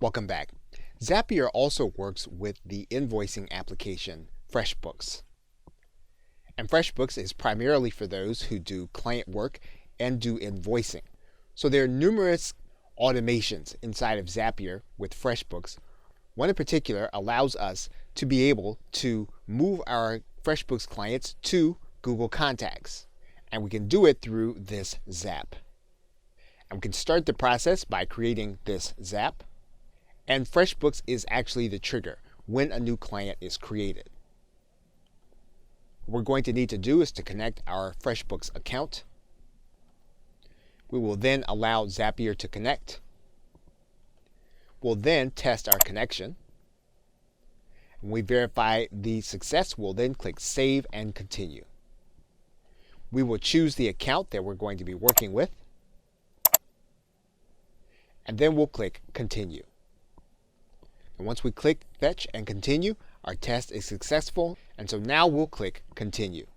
Welcome back. Zapier also works with the invoicing application FreshBooks. And FreshBooks is primarily for those who do client work and do invoicing. So there are numerous automations inside of Zapier with FreshBooks. One in particular allows us to be able to move our FreshBooks clients to Google Contacts. And we can do it through this Zap. And we can start the process by creating this Zap. And FreshBooks is actually the trigger when a new client is created. What we're going to need to do is to connect our FreshBooks account. We will then allow Zapier to connect. We'll then test our connection. When we verify the success, we'll then click Save and Continue. We will choose the account that we're going to be working with. And then we'll click Continue. And once we click Fetch and Continue, our test is successful, and so now we'll click Continue.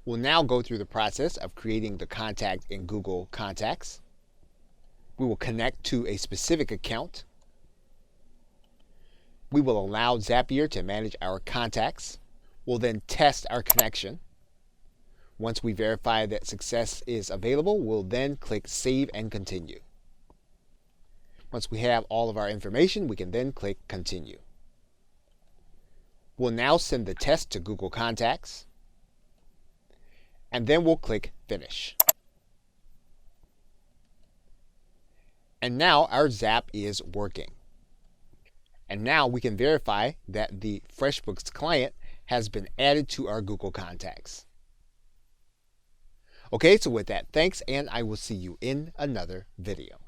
We'll now go through the process of creating the contact in Google Contacts. We will connect to a specific account. We will allow Zapier to manage our contacts. We'll then test our connection. Once we verify that success is available, we'll then click Save and Continue. Once we have all of our information, we can then click Continue. We'll now send the test to Google Contacts, and then we'll click Finish. And now our Zap is working. And now we can verify that the FreshBooks client has been added to our Google Contacts. Okay, so with that, thanks, and I will see you in another video.